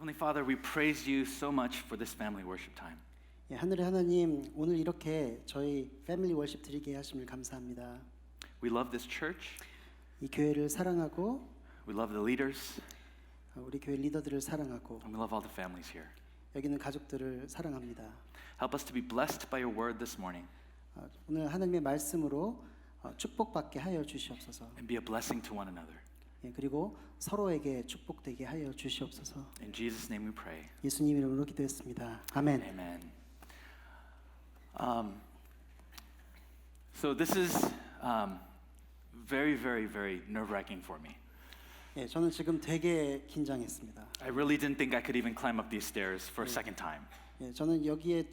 Heavenly Father, we praise you so much for this family worship time. 예, 하늘의 하나님, 오늘 이렇게 저희 패밀리 월십 드리게 하심을 감사합니다. We love this church. 이 교회를 사랑하고 We love the leaders. 우리 교회 리더들을 사랑하고 And we love all the families here. 여기 있는 가족들을 사랑합니다. Help us to be blessed by your word this morning 오늘 하나님의 말씀으로 축복받게 하여 주시옵소서. and be a blessing to one another. 예, 그리고 서로에게 축복되게 하여 주시옵소서. In Jesus' name we pray. 예수님 이름으로 기도했습니다. 아멘. Amen. So this is very, very, very nerve-wracking for me. 예, 저는 지금 되게 긴장했습니다. I really didn't think I could even climb up these stairs for a second time. 예, 저는 여기에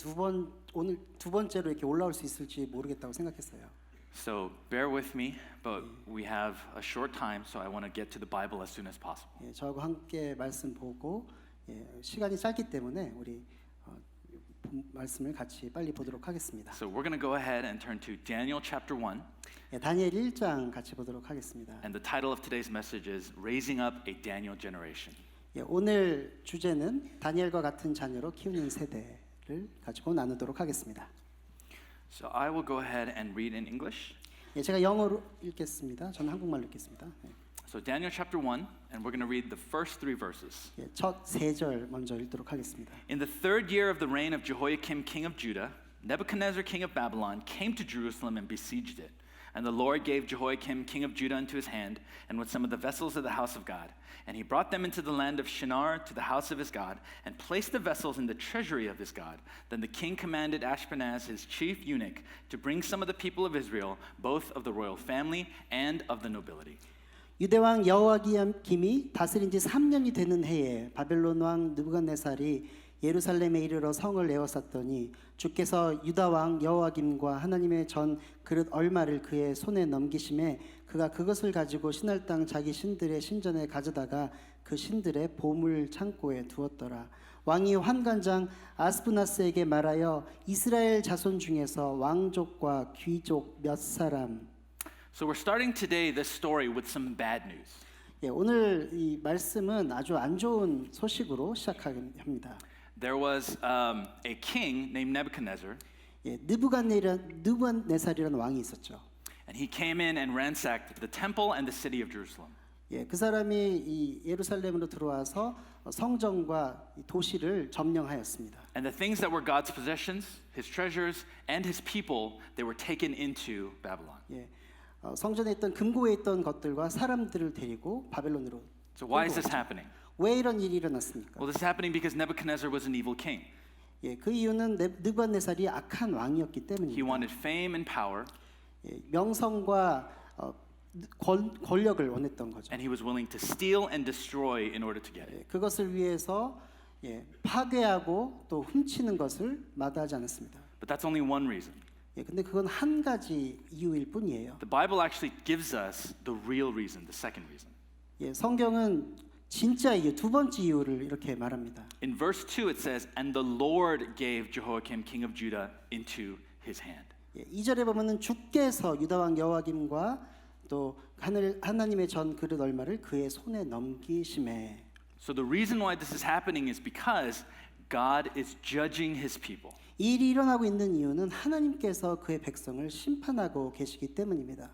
오늘 두 번째로 이렇게 올라올 수 있을지 모르겠다고 생각했어요. So bear with me, but we have a short time, so I want to get to the Bible as soon as possible. 예, 저하고 함께 말씀 보고 시간이 짧기 때문에 우리 말씀을 같이 빨리 보도록 하겠습니다. So we're going to go ahead and turn to Daniel chapter 1. 예, 다니엘 1장 같이 보도록 하겠습니다. And the title of today's message is Raising Up a Daniel Generation. 예, 오늘 주제는 다니엘과 같은 자녀로 키우는 세대를 가지고 나누도록 하겠습니다. So I will go ahead and read in English. 예, 제가 영어로 읽겠습니다. 저는 한국말로 읽겠습니다. 예, So Daniel chapter 1, and we're going to read the first 3 verses. 예, 첫 3절 먼저 읽도록 하겠습니다. In the 3rd year of the reign of Jehoiakim king of Judah, Nebuchadnezzar king of Babylon came to Jerusalem and besieged it. And the Lord gave Jehoiakim king of Judah into his hand, and with some of the vessels of the house of God. And he brought them into the land of Shinar to the house of his God, and placed the vessels in the treasury of his God. Then the king commanded Ashpenaz, his chief eunuch, to bring some of the people of Israel, both of the royal family and of the nobility. 유대왕 여호야김이 다스린 지 3년이 되는 해에 바벨론 왕 느부갓네살이 예루살렘에 이르러 성을 에워쌌더니 주께서 유다 왕 여호야김과 하나님의 전 그릇 얼마를 그의 손에 넘기심에 그가 그것을 가지고 신할 땅 자기 신들의 신전에 가져다가 그 신들의 보물 창고에 두었더라. 왕이 환관장 아스푸나스에게 말하여 이스라엘 자손 중에서 왕족과 귀족 몇 사람. So we're starting today this story with some bad news. 예, 오늘 이 말씀은 아주 안 좋은 소식으로 시작합니다. There was a king named Nebuchadnezzar, 예, 느부갓네살이라는 왕이 있었죠. and he came in and ransacked the temple and the city of Jerusalem. 예, 그 사람이 이 예루살렘으로 들어와서 성전과 이 도시를 점령하였습니다. And the things that were God's possessions, his treasures, and his people, they were taken into Babylon. 예, 성전에 있던 금고에 있던 것들과 사람들을 데리고 바벨론으로. So why is this happening? 왜 이런 일이 일어났습니까? Well, this is happening because Nebuchadnezzar was an evil king. 예, 그 이유는 느부갓네살이 악한 왕이었기 He 때문입니다. wanted fame and power, 예, 명성과 권력을 원했던 거죠. and he was willing to steal and destroy in order to get it. 예, 그것을 위해서 파괴하고 또 훔치는 것을 마다하지 않았습니다. But that's only one reason. 예, 근데 그건 한 가지 이유일 뿐이에요. The Bible actually gives us the real reason, the second reason. 예, 성경은 진짜 이유, 두 번째 이유를 이렇게 말합니다. In verse 2 it says, "And the Lord gave Jehoiakim king of Judah into his hand." 예, 2절에 보면은 주께서 유다 왕 여호야김과 또 하나님의 전 그릇 얼마를 그의 손에 넘기심에. So the reason why this is happening is because God is judging his people. 이 일이 일어나고 있는 이유는 하나님께서 그의 백성을 심판하고 계시기 때문입니다.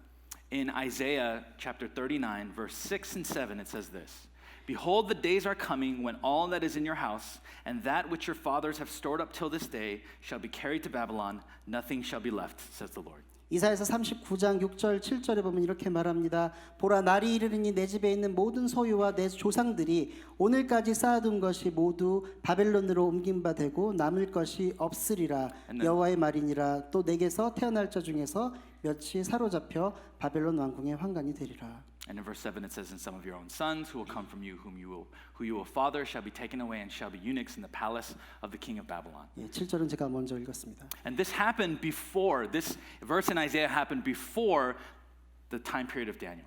In Isaiah chapter 39 verse 6 and 7 it says this. Behold, the days are coming when all that is in your house and that which your fathers have stored up till this day shall be carried to Babylon. Nothing shall be left, says the Lord. 이사야서 39장 6절 7절에 보면 이렇게 말합니다. 보라 날이 이르리니 내 집에 있는 모든 소유와 내 조상들이 오늘까지 쌓아둔 것이 모두 바벨론으로 옮긴 바 되고 남을 것이 없으리라. 여호와의 말이니라. 또 내게서 태어날 자 중에서 몇이 사로잡혀 바벨론 왕궁의 환관이 되리라. And in verse 7 it says, and some of your own sons who will come from you, who you will father, shall be taken away and shall be eunuchs in the palace of the king of Babylon. 예, 7절은 제가 먼저 읽었습니다. And this happened before, this verse in Isaiah happened before the time period of Daniel.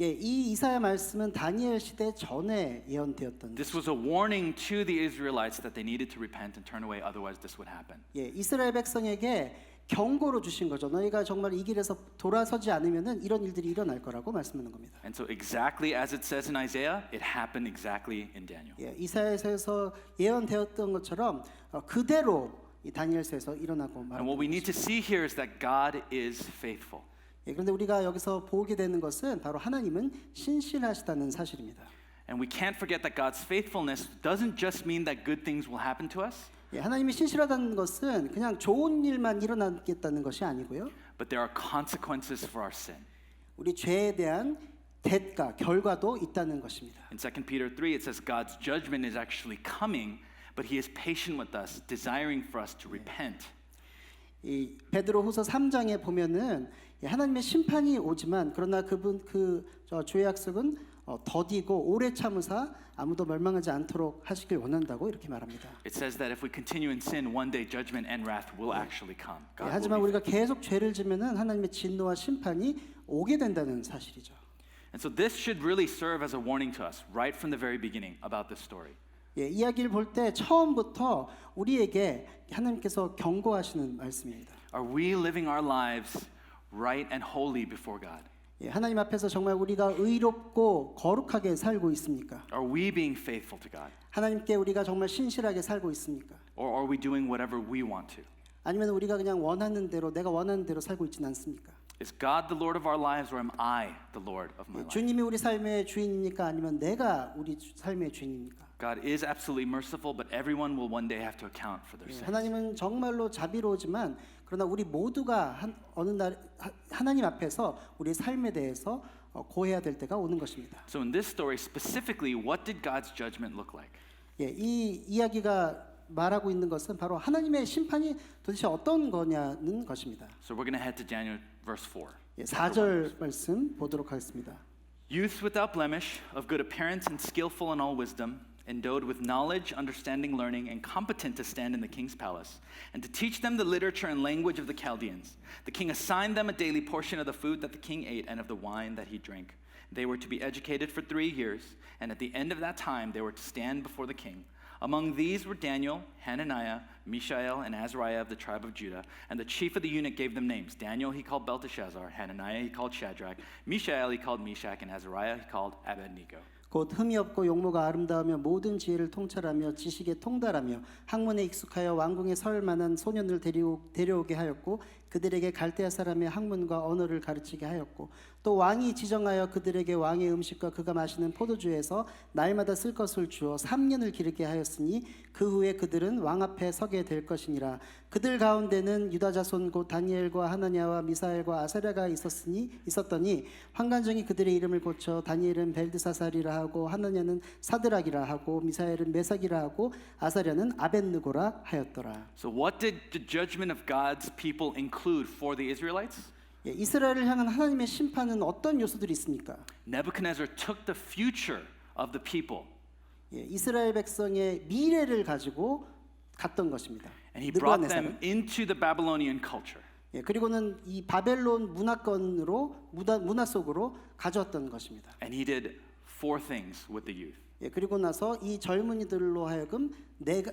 예, 이 이사야 말씀은 다니엘 시대 전에 예언되었던 This was a warning to the Israelites that they needed to repent and turn away, otherwise this would happen. 예, 이스라엘 백성에게 경고로 주신 거죠. 너희가 정말 이 길에서 돌아서지 않으면은 이런 일들이 일어날 거라고 말씀하는 겁니다. And so exactly as it says in Isaiah, it happened exactly in Daniel. 예, 이사야서에서 예언되었던 것처럼 그대로 이 다니엘서에서 일어나고 And 말합니다. what we need to see here is that God is faithful. 예, 그런데 우리가 여기서 보게 되는 것은 바로 하나님은 신실하시다는 사실입니다. And we can't forget that God's faithfulness doesn't just mean that good things will happen to us, 예, 하나님이 신실하다는 것은 그냥 좋은 일만 일어나겠다는 것이 아니고요. but there are consequences for our sin. 우리 죄에 대한 대가, 결과도 있다는 것입니다. In 2 Peter 3, it says God's judgment is actually coming, but he is patient with us, desiring for us to repent. 이 베드로후서 3장에 보면은 하나님의 심판이 오지만 그러나 그분 주의 약속은 더디고 오래 참으사 아무도 멸망하지 않도록 하시길 원한다고 이렇게 말합니다. It says that if we continue in sin, one day judgment and wrath will actually come. God will 하지만 be 우리가 계속 죄를 지면은 하나님의 진노와 심판이 오게 된다는 사실이죠. And so this should really serve as a warning to us right from the very beginning about this story. 예, 이야기를 볼 때 처음부터 우리에게 하나님께서 경고하시는 말씀입니다. Are we living our lives right and holy before God? 예, 하나님 앞에서 정말 우리가 의롭고 거룩하게 살고 있습니까? Are we being faithful to God? 하나님께 우리가 정말 신실하게 살고 있습니까? Or are we doing whatever we want to? 아니면 우리가 그냥 원하는 대로 내가 원하는 대로 살고 있지는 않습니까? Is God the Lord of our lives or am I the Lord of my life? 주님이 우리 삶의 주인입니까? 아니면 내가 우리 삶의 주인입니까? God is absolutely merciful, but everyone will one day have to account for their sins. 하나님은 정말로 자비로우지만 그러나 우리 모두가 어느 날 하나님 앞에서 우리 삶에 대해서 고해야 될 때가 오는 것입니다. So in this story specifically, what did God's judgment look like? 예, 이 이야기가 말하고 있는 것은 바로 하나님의 심판이 도대체 어떤 거냐는 것입니다. So we're going to head to Daniel verse 4. 예, 4절 말씀 보도록 하겠습니다. Youth without blemish, of good appearance and skillful in all wisdom, endowed with knowledge, understanding, learning, and competent to stand in the king's palace, and to teach them the literature and language of the Chaldeans. The king assigned them a daily portion of the food that the king ate and of the wine that he drank. They were to be educated for 3 years, and at the end of that time they were to stand before the king. Among these were Daniel, Hananiah, Mishael, and Azariah of the tribe of Judah, and the chief of the eunuch gave them names. Daniel he called Belteshazzar, Hananiah he called Shadrach, Mishael he called Meshach, and Azariah he called Abednego. 곧 흠이 없고 용모가 아름다우며 모든 지혜를 통찰하며 지식에 통달하며 학문에 익숙하여 왕궁에 설 만한 소년을 데려오게 하였고 그들에게 갈대아 사람의 학문과 언어를 가르치게 하였고 또 왕이 지정하여 그들에게 왕의 음식과 그가 마시는 포도주에서 날마다 쓸 것을 주어 3년을 기르게 하였으니 그 후에 그들은 왕 앞에 서게 될 것이니라. 그들 가운데는 유다 자손 곧 다니엘과 하나냐와 미사엘과 아사랴가 있었더니 환관정이 그들의 이름을 고쳐 다니엘은 벨드사살이라 하고 하나냐는 사드락이라 하고 미사엘은 메삭이라 하고 아사랴는 아벳느고라 하였더라. So what did the judgment of God's people include for the Israelites? 예, 이스라엘을 향한 하나님의 심판은 어떤 요소들이 있습니까? Nebuchadnezzar took the future of the people 예, 이스라엘 백성의 미래를 가지고 갔던 것입니다. and he brought 느부갓네살은. them into the Babylonian culture. 예, 그리고는 이 바벨론 문화권으로 문화 속으로 가져왔던 것입니다. And he did 4 things with the youth. 예, 그리고 나서 이 젊은이들로 하여금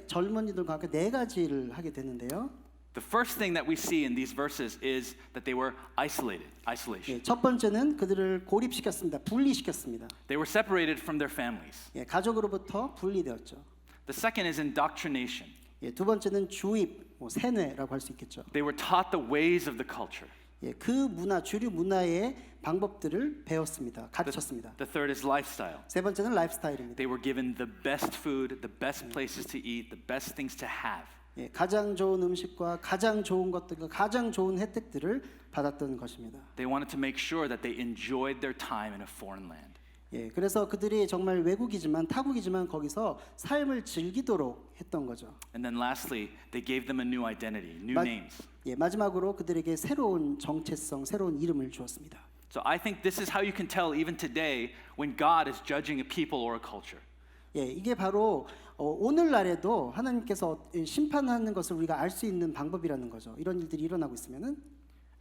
젊은이들과 함께 4가지를 하게 되는데요. The first thing that we see in these verses is that they were isolation. 예, 첫 번째는 그들을 고립시켰습니다. 분리시켰습니다. They were separated from their families. 예, 가족으로부터 분리되었죠. The second is indoctrination. 예, 두 번째는 주입, 세뇌라고 할 수 있겠죠. They were taught the ways of the culture. 예, 그 문화, 주류 문화의 방법들을 배웠습니다. 가르쳤습니다. The third is lifestyle. 세 번째는 라이프스타일입니다. They were given the best food, the best places to eat, the best things to have. 예, 가장 좋은 음식과 가장 좋은 것들과 가장 좋은 혜택들을 받았던 것입니다. They wanted to make sure that they enjoyed their time in a foreign land. 예, 그래서 그들이 정말 외국이지만 타국이지만 거기서 삶을 즐기도록 했던 거죠. And then lastly, they gave them a new identity, new names. 예, 마지막으로 그들에게 새로운 정체성, 새로운 이름을 주었습니다. So I think this is how you can tell even today when God is judging a people or a culture. 예, 이게 바로 오늘날에도 하나님께서 심판하는 것을 우리가 알 수 있는 방법이라는 거죠. 이런 일들이 일어나고 있으면은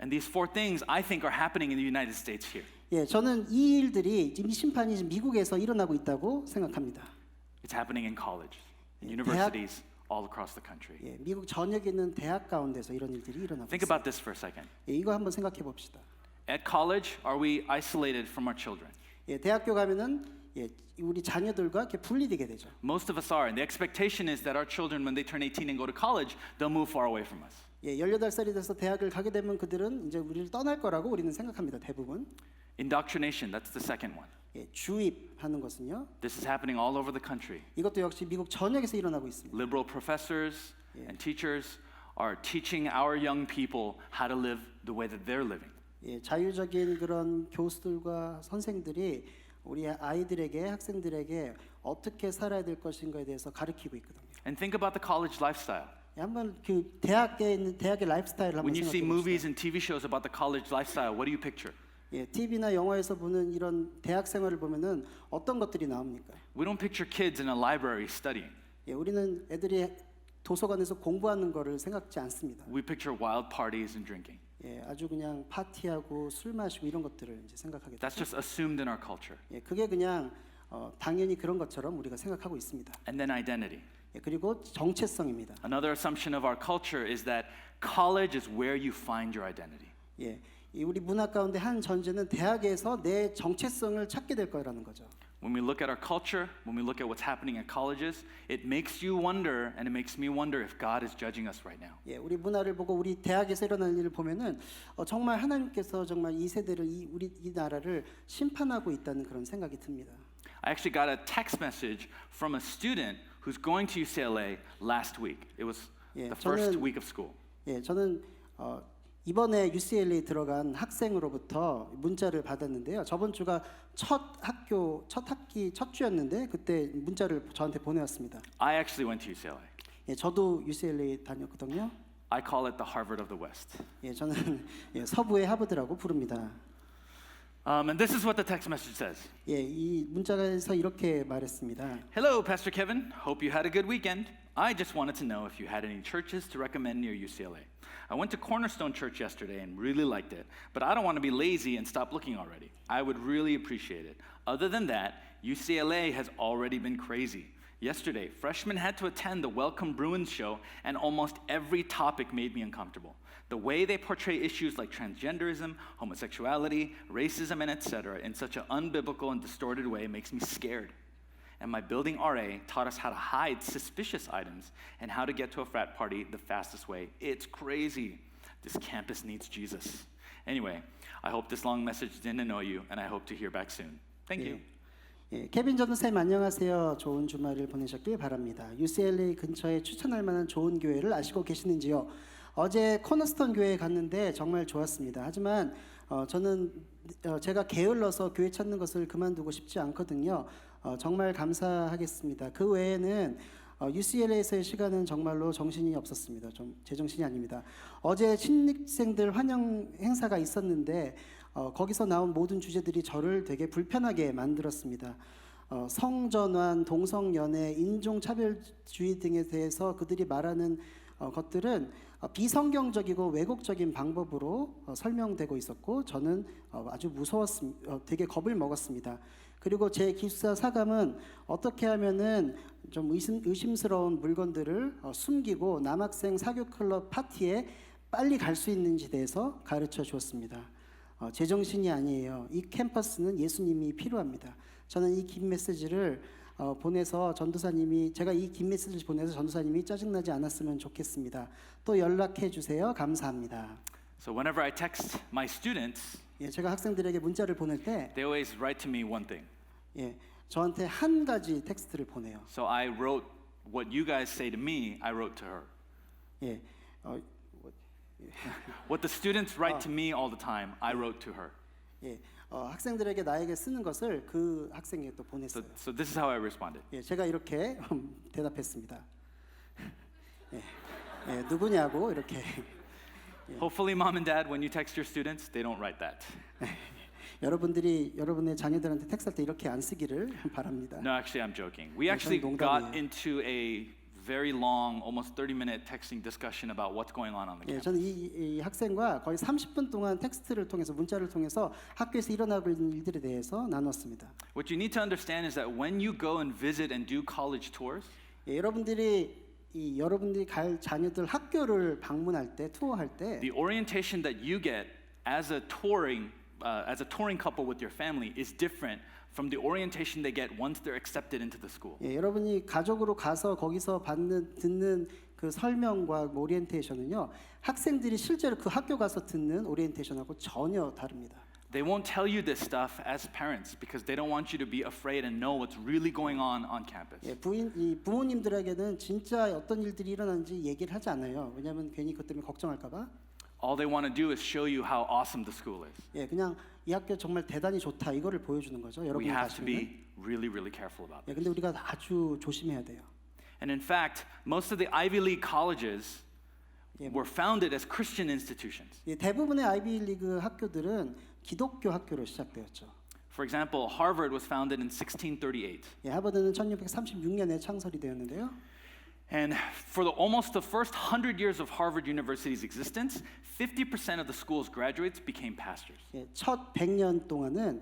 And these 4 things I think are happening in the United States here. 예, 저는 이 일들이 지금 이 심판이 지금 미국에서 일어나고 있다고 생각합니다. It's happening in college, in 예, universities all across the country. 예, 미국 전역에 있는 대학 가운데서 이런 일들이 일어나고 Think 있습니다. about this for a second. 예, 이거 한번 생각해 봅시다. At college, are we isolated from our children? 예, 대학교 가면은 예, 우리 자녀들과 이렇게 분리되게 되죠. Most of us are, and the expectation is that our children, when they turn 18 and go to college, they'll move far away from us. 예, 18살이 돼서 대학을 가게 되면 그들은 이제 우리를 떠날 거라고 우리는 생각합니다. 대부분. Indoctrination, that's the second one. 예, 주입하는 것은요. This is happening all over the country. 이것도 역시 미국 전역에서 일어나고 있습니다. Liberal professors and teachers are teaching our young people how to live the way that they're living. 예, 자유적인 그런 교수들과 선생들이 우리 아이들에게 학생들에게 어떻게 살아야 될 것인가에 대해서 가르치고 있거든요. And think about the college lifestyle. 예, 한번 그 대학에 있는 대학의 라이프스타일을 한번 When you see 생각해 movies 봅시다. and TV shows about the college lifestyle, what do you picture? 예, TV나 영화에서 보는 이런 대학 생활을 보면은 어떤 것들이 나옵니까? We don't picture kids in a library studying. 예, 우리는 애들이 도서관에서 공부하는 거를 생각지 않습니다. We picture wild parties and drinking. 예, 아주 그냥 파티하고 술 마시고 이런 것들을 이제 생각하게 That's 되죠. just assumed in our culture. 예, 그게 그냥 당연히 그런 것처럼 우리가 생각하고 있습니다. And then identity. 예, 그리고 정체성입니다. Another assumption of our culture is that college is where you find your identity. 예, 이 우리 문화 가운데 한 전제는 대학에서 내 정체성을 찾게 될 거라는 거죠. When we look at our culture, when we look at what's happening at colleges, it makes you wonder, and it makes me wonder if God is judging us right now. 예, 우리 문화를 보고 우리 대학에서 일어나는 일을 보면은 정말 하나님께서 정말 이 세대를 이 나라를 심판하고 있다는 그런 생각이 듭니다. I actually got a text message from a student who's going to UCLA last week. It was 예, the first 저는- week of school. 예, 저는 이번에 UCLA 들어간 학생으로부터 문자를 받았는데요. 저번 주가 첫 학기 첫 주였는데 그때 문자를 저한테 보내왔습니다. I actually went to UCLA. 예, 저도 UCLA 다녔거든요. I call it the Harvard of the West. 예, 저는 예, 서부의 하버드라고 부릅니다. And this is what the text message says. 예, 이 문자에서 이렇게 말했습니다. Hello, Pastor Kevin. Hope you had a good weekend. I just wanted to know if you had any churches to recommend near UCLA. I went to Cornerstone Church yesterday and really liked it, but I don't want to be lazy and stop looking already. I would really appreciate it. Other than that, UCLA has already been crazy. Yesterday, freshmen had to attend the Welcome Bruins show, and almost every topic made me uncomfortable. The way they portray issues like transgenderism, homosexuality, racism, and etc. in such an unbiblical and distorted way makes me scared. And my building RA taught us how to hide suspicious items and how to get to a frat party the fastest way. It's crazy. This campus needs Jesus. Anyway, I hope this long message didn't annoy you, and I hope to hear back soon. Thank you. 예, 케빈 전도사님 안녕하세요. 좋은 주말을 보내셨길 바랍니다. UCLA 근처에 추천할 만한 좋은 교회를 아시고 계시는지요? 어제 코너스톤 교회에 갔는데 정말 좋았습니다. 하지만 저는 제가 게을러서 교회 찾는 것을 그만두고 싶지 않거든요. 정말 감사하겠습니다. 그 외에는 UCLA에서의 시간은 정말로 정신이 없었습니다. 좀 제정신이 아닙니다. 어제 신입생들 환영 행사가 있었는데 거기서 나온 모든 주제들이 저를 되게 불편하게 만들었습니다. 성전환, 동성연애, 인종차별주의 등에 대해서 그들이 말하는 것들은 비성경적이고 왜곡적인 방법으로 설명되고 있었고 저는 아주 무서웠습니다. 되게 겁을 먹었습니다. 그리고 제 기숙사 사감은 어떻게 하면은 좀 의심스러운 물건들을 숨기고 남학생 사교 클럽 파티에 빨리 갈 수 있는지 대해서 가르쳐 주었습니다. 제정신이 아니에요. 이 캠퍼스는 예수님이 필요합니다. 저는 이 긴 메시지를 보내서 전도사님이 제가 이 긴 메시지를 보내서 전도사님이 짜증나지 않았으면 좋겠습니다. 또 연락해 주세요. 감사합니다. So whenever I text my students, 예, 제가 학생들에게 문자를 보낼 때 they always write to me one thing. 예, 저한테 한 가지 텍스트를 보내요. So I wrote what you guys say to me, I wrote to her. 예, What the students write to me all the time, I wrote to her. 예, 학생들에게 나에게 쓰는 것을 그 학생에게 또 보냈어요. So this is how I responded. 예, 제가 이렇게 대답했습니다. 예, 예, 누구냐고 이렇게. Hopefully, mom and dad, when you text your students, they don't write that. 여러분들이 여러분의 자녀들한테 텍스트할 때 이렇게 안 쓰기를 바랍니다. No, actually, I'm joking. We actually got into a very long, almost 30-minute texting discussion about what's going on the 예, campus. 저는 이 학생과 거의 30분 동안 텍스트를 통해서 문자를 통해서 학교에서 일어나고 있는 일들에 대해서 나눴습니다. What you need to understand is that when you go and visit and do college tours, 예, 여러분들이 갈 자녀들 학교를 방문할 때 투어할 때 the orientation that you get as a touring couple with your family is different from the orientation they get once they're accepted into the school. 예, 여러분이 가족으로 가서 거기서 듣는 그 설명과 오리엔테이션은요 학생들이 실제로 그 학교 가서 듣는 오리엔테이션하고 전혀 다릅니다. They won't tell you this stuff as parents because they don't want you to be afraid and know what's really going on campus. 예, 부모님들에게는 진짜 어떤 일들이 일어나는지 얘기를 하지 않아요. 왜냐하면 괜히 그것 때문에 걱정할까봐. All they want to do is show you how awesome the school is. 예, 그냥 이 학교 정말 대단히 좋다 이거를 보여주는 거죠. We 여러분이 have to 가시면. be really, really careful about 예, this. 근데 우리가 아주 조심해야 돼요. And in fact, most of the Ivy League colleges were founded as Christian institutions. 예, 대부분의 아이비리그 학교들은 기독교 학교로 시작되었죠. For example, Harvard was founded in 1638. 예, 하버드는 1636년에 창설이 되었는데요. And for almost the first 100 years of Harvard University's existence, 50% of the school's graduates became pastors. 예, 첫 100년 동안은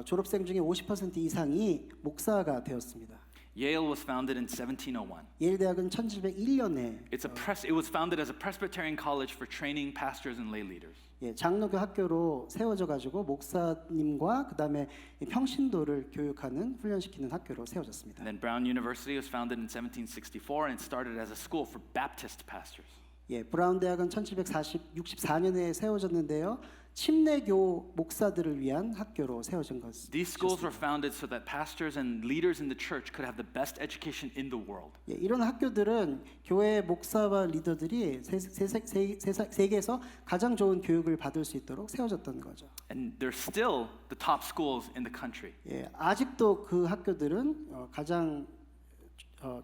졸업생 중에 50% 이상이 목사가 되었습니다. Yale was founded in 1701. 예일 대학은 1701년에 It was founded as a Presbyterian college for training pastors and lay leaders. 예, 장로교 학교로 세워져 가지고 목사님과 그다음에 평신도를 교육하는 훈련시키는 학교로 세워졌습니다. And then Brown University was founded in 1764 and started as a school for Baptist pastors. 예, 브라운 대학은 1764년에 세워졌는데요. 침례교 목사들을 위한 학교로 세워진 것입니다. These schools were founded so that pastors and leaders in the church could have the best education in the world. 예, 이런 학교들은 교회 목사와 리더들이 세계에서 가장 좋은 교육을 받을 수 있도록 세워졌던 거죠. And they're still the top schools in the country. 예, 아직도 그 학교들은 가장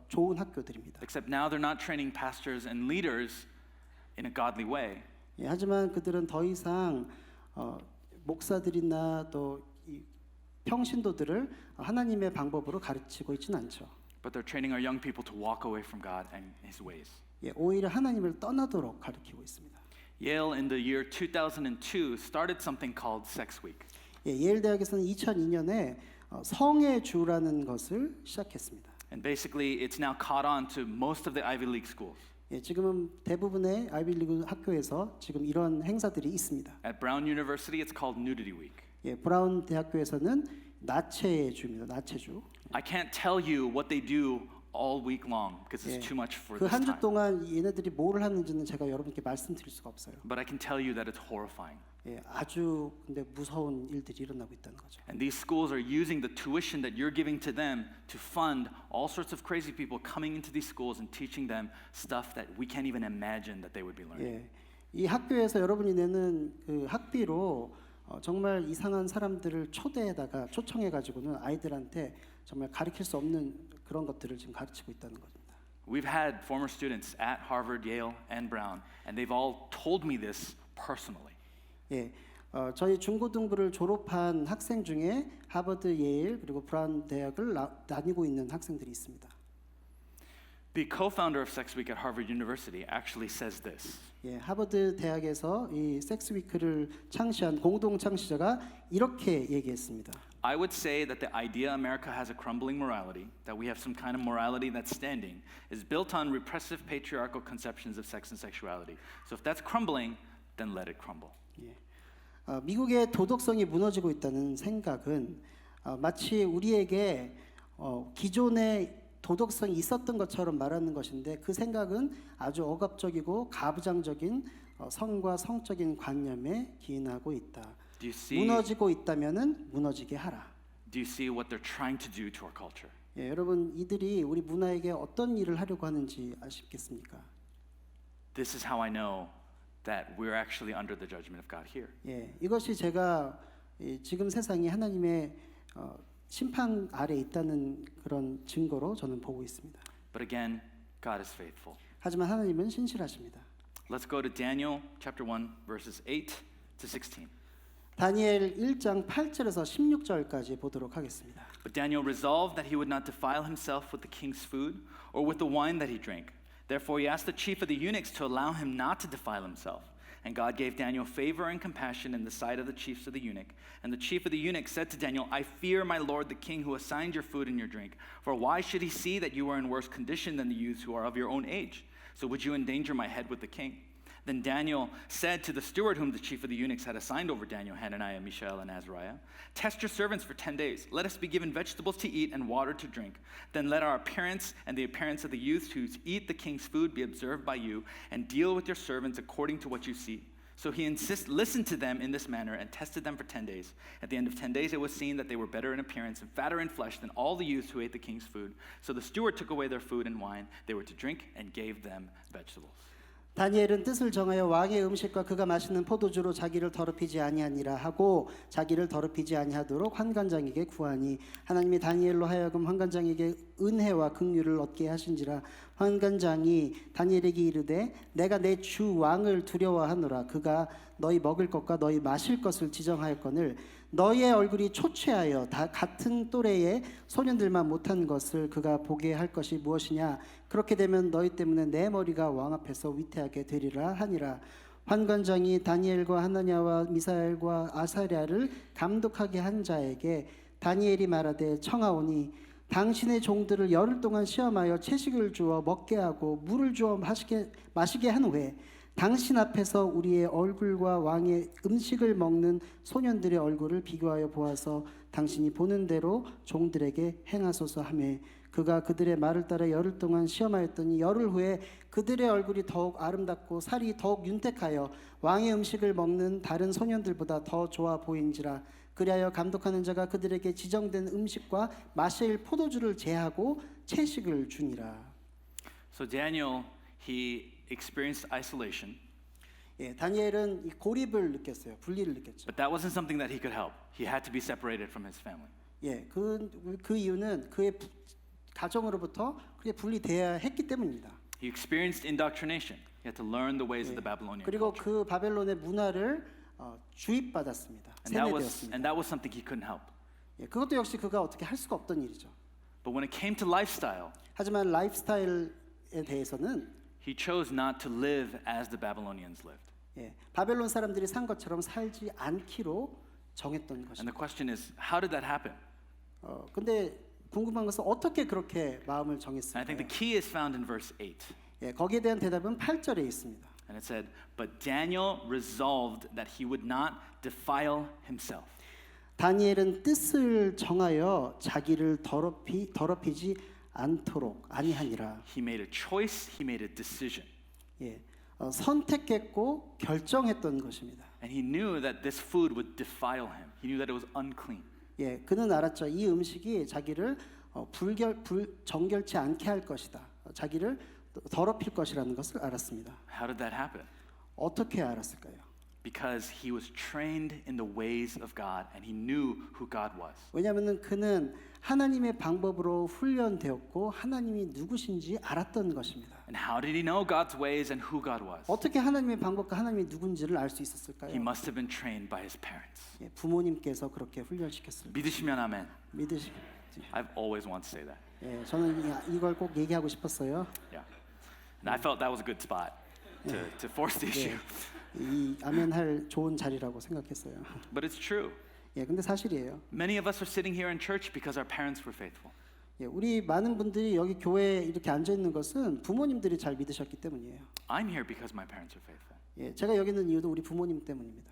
좋은 학교들입니다. Except now they're not training pastors and leaders in a godly way. 예, 하지만 그들은 더 이상 목사들이나 또 이 평신도들을 하나님의 방법으로 가르치고 있지는 않죠. But they're training our young people to walk away from God and His ways. 예, 오히려 하나님을 떠나도록 가르치고 있습니다. Yale in the year 2002 started something called Sex Week. 예, 예일 대학에서는 2002년에 성의 주라는 것을 시작했습니다. And basically it's now caught on to most of the Ivy League schools. 예, 지금은 대부분의 아이비리그 학교에서 지금 이런 행사들이 있습니다. At Brown University it's called Nudity Week. 예, 브라운 대학교에서는 나체의 주입니다. 나체주. I can't tell you what they do all week long because it's 예, too much for 그 this 한 주 time. 동안 얘네들이 뭘 하는지는 제가 여러분께 말씀드릴 수가 없어요. But I can tell you that it's horrifying. 예, 아주 근데 무서운 일들이 일어나고 있다는 거죠. And these schools are using the tuition that you're giving to them to fund all sorts of crazy people coming into these schools and teaching them stuff that we can't even imagine that they would be learning. 예, 이 학교에서 여러분이 내는 그 학비로 정말 이상한 사람들을 초청해 가지고는 아이들한테 정말 가르칠 수 없는 그런 것들을 지금 가르치고 있다는 겁니다. We've had former students at Harvard, Yale, and Brown, and they've all told me this personally. 예, 저희 중고등부를 졸업한 학생 중에 하버드, 예일 그리고 브라운 대학을 다니고 있는 학생들이 있습니다. The co-founder of Sex Week at Harvard University actually says this. 예, 하버드 대학에서 이 섹스 위크를 창시한 공동 창시자가 이렇게 얘기했습니다. I would say that the idea America has a crumbling morality, that we have some kind of morality that's standing, is built on repressive patriarchal conceptions of sex and sexuality. So if that's crumbling, then let it crumble. 예, 미국의 도덕성이 무너지고 있다는 생각은 마치 우리에게 기존의 도덕성이 있었던 것처럼 말하는 것인데 그 생각은 아주 억압적이고 가부장적인 성과 성적인 관념에 기인하고 있다. Do you see? 무너지고 있다면은 무너지게 하라. Do you see what they're trying to do to our culture? 예, 여러분 이들이 우리 문화에게 어떤 일을 하려고 하는지 아시겠습니까? This is how I know that we're actually under the judgment of God here. 예, 이것이 제가 지금 세상이 하나님의 심판 아래 있다는 그런 증거로 저는 보고 있습니다. But again, God is faithful. 하지만 하나님은 신실하십니다. Let's go to Daniel chapter 1 verses 8 to 16. 다니엘 1장 8절에서 16절까지 보도록 하겠습니다. But Daniel resolved that he would not defile himself with the king's food or with the wine that he drank. Therefore he asked the chief of the eunuchs to allow him not to defile himself. And God gave Daniel favor and compassion in the sight of the chiefs of the eunuch. And the chief of the eunuch said to Daniel, I fear my lord the king who assigned your food and your drink. For why should he see that you are in worse condition than the youths who are of your own age? So would you endanger my head with the king? Then Daniel said to the steward whom the chief of the eunuchs had assigned over Daniel, Hananiah, Mishael, and Azariah, test your servants for 10 days. Let us be given vegetables to eat and water to drink. Then let our appearance and the appearance of the youths who eat the king's food be observed by you, and deal with your servants according to what you see. So he listened to them in this manner and tested them for 10 days. At the end of 10 days, it was seen that they were better in appearance and fatter in flesh than all the youths who ate the king's food. So the steward took away their food and wine they were to drink and gave them vegetables. 다니엘은 뜻을 정하여 왕의 음식과 그가 마시는 포도주로 자기를 더럽히지 아니하니라 하고 자기를 더럽히지 아니하도록 환관장에게 구하니 하나님이 다니엘로 하여금 환관장에게 은혜와 긍휼을 얻게 하신지라. 환관장이 다니엘에게 이르되 내가 내 주 왕을 두려워하노라. 그가 너희 먹을 것과 너희 마실 것을 지정하였거늘 너희의 얼굴이 초췌하여 다 같은 또래의 소년들만 못한 것을 그가 보게 할 것이 무엇이냐. 그렇게 되면 너희 때문에 내 머리가 왕 앞에서 위태하게 되리라 하니라. 환관장이 다니엘과 하나냐와 미사엘과 아사랴를 감독하게 한 자에게 다니엘이 말하되 청하오니 당신의 종들을 열흘 동안 시험하여 채식을 주어 먹게 하고 물을 주어 마시게 한 후에 당신 앞에서 우리의 얼굴과 왕의 음식을 먹는 소년들의 얼굴을 비교하여 보아서 당신이 보는 대로 종들에게 행하소서 하며 그가 그들의 말을 따라 열흘 동안 시험하였더니 열흘 후에 그들의 얼굴이 더욱 아름답고 살이 더욱 윤택하여 왕의 음식을 먹는 다른 소년들보다 더 좋아 보인지라. 그리하여 감독하는 자가 그들에게 지정된 음식과 마실 포도주를 제하고 채식을 주니라. So Daniel, he experienced isolation. 예, 다니엘은 이 고립을 느꼈어요. 분리를 느꼈죠. But that wasn't something that he could help. He had to be separated from his family. 예, 그 이유는 그의 가정으로부터 그게 분리돼야 했기 때문입니다. He experienced indoctrination. He had to learn the ways of the Babylonian 그리고 culture. 그 바벨론의 문화를 주입받았습니다. 세뇌되었습니다. And that was something he couldn't help. 예, 그것도 역시 그가 어떻게 할 수가 없던 일이죠. But when it came to lifestyle, 하지만 라이프스타일에 대해서는 he chose not to live as the Babylonians lived. 예, 바벨론 사람들이 산 것처럼 살지 않기로 정했던 And 것입니다. the question is, how did that happen? 근데 궁금한 것은 어떻게 그렇게 마음을 And I 정했을까요? think the key is found in verse 8. 예, 거기에 대한 대답은 8절에 있습니다. And it said, but Daniel resolved that he would not defile himself. 다니엘은 뜻을 정하여 자기를 더럽히지 않도록 아니하니라. He made a choice, he made a decision. 예, 선택했고 결정했던 것입니다. And he knew that this food would defile him. He knew that it was unclean. 예, 그는 알았죠. 이 음식이 자기를 정결치 않게 할 것이다. 자기를 더럽힐 것이라는 것을 알았습니다. How did that happen? 어떻게 알았을까요? Because he was trained in the ways of God and he knew who God was. 왜냐하면 그는 하나님의 방법으로 훈련되었고 하나님이 누구신지 알았던 것입니다. And how did he know God's ways and who God was? 어떻게 하나님의 방법과 하나님이 누군지를 알 수 있었을까요? He must have been trained by his parents. 예, 부모님께서 그렇게 훈련시켰습니다. 믿으시면 아멘. 믿으시. I've always wanted to say that. 예, 저는 이걸 꼭 얘기하고 싶었어요. Yeah. And I felt that was a good spot to force the issue. 이 아멘 할 좋은 자리라고 생각했어요. But it's true. 예, 근데 사실이에요. Many of us are sitting here in church because our parents were faithful. 예, 우리 많은 분들이 여기 교회에 이렇게 앉아 있는 것은 부모님들이 잘 믿으셨기 때문이에요. I'm here because my parents are faithful. 예, 제가 여기 있는 이유도 우리 부모님 때문입니다.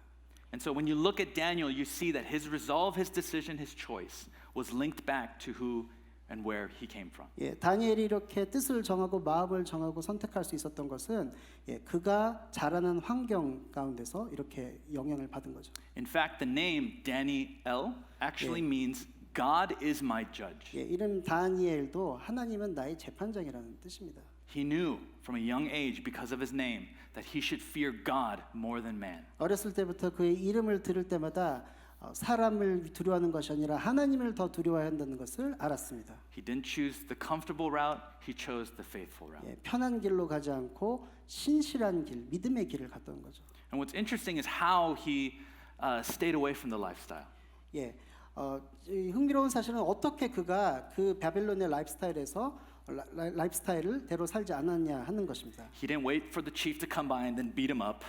And so when you look at Daniel, you see that his resolve, his decision, his choice was linked back to who and where he came from. 예, 다니엘이 이렇게 뜻을 정하고 마음을 정하고 선택할 수 있었던 것은 예, 그가 자라는 환경 가운데서 이렇게 영향을 받은 거죠. In fact, the name Daniel actually means God is my judge. 예, 이름 다니엘도 하나님은 나의 재판장이라는 뜻입니다. He knew from a young age, because of his name, that he should fear God more than man. 어렸을 때부터 그의 이름을 들을 때마다 사람을 두려워하는 것이 아니라 하나님을 더 두려워해야 한다는 것을 알았습니다. He didn't choose the comfortable route, he chose the faithful route. 예, 편한 길로 가지 않고 신실한 길, 믿음의 길을 갔던 거죠. And what's interesting is how he stayed away from the lifestyle. 예, 이 흥미로운 사실은 어떻게 그가 그 바벨론의 라이프스타일에서 라이프스타일을 대로 살지 않았냐 하는 것입니다. He didn't wait for the chief to come by and then beat him up.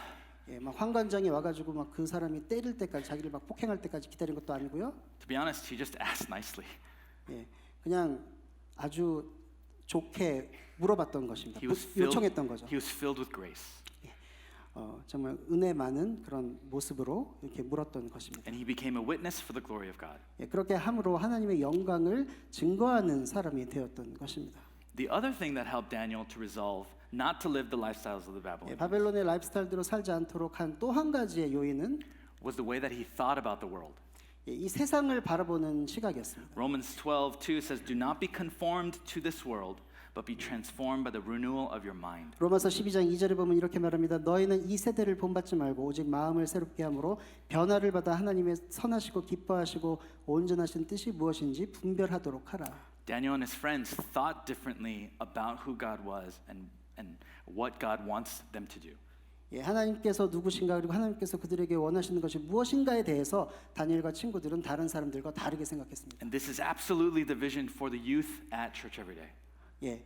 예, 막 환관장이 와가지고 막 그 사람이 때릴 때까지 자기를 막 폭행할 때까지 기다린 것도 아니고요. To be honest, he just asked nicely. 예, 그냥 아주 좋게 물어봤던 것입니다. 요청했던 거죠. He was filled with grace. 정말 은혜 많은 그런 모습으로 이렇게 물었던 것입니다. And he became a witness for the glory of God. 예, 그렇게 함으로 하나님의 영광을 증거하는 사람이 되었던 것입니다. The other thing that helped Daniel to resolve not to live the lifestyles of the 예, Babylonians 바벨론의 라이프스타일대로 살지 않도록 한 또 한 가지의 요인은 was the way that he thought about the world. 예, 이 세상을 바라보는 시각이었습니다. Romans 12:2 says, "Do not be conformed to this world, but be transformed by the renewal of your mind." 로마서 12장 2절에 보면 이렇게 말합니다. 너희는 이 세대를 본받지 말고 오직 마음을 새롭게 함으로 변화를 받아 하나님의 선하시고 기뻐하시고 온전하신 뜻이 무엇인지 분별하도록 하라. Daniel and his friends thought differently about who God was and what God wants them to do. 예, 하나님께서 누구신가 그리고 하나님께서 그들에게 원하시는 것이 무엇인가에 대해서 다니엘과 친구들은 다른 사람들과 다르게 생각했습니다. And this is absolutely the vision for the youth at Church Every Day. 예,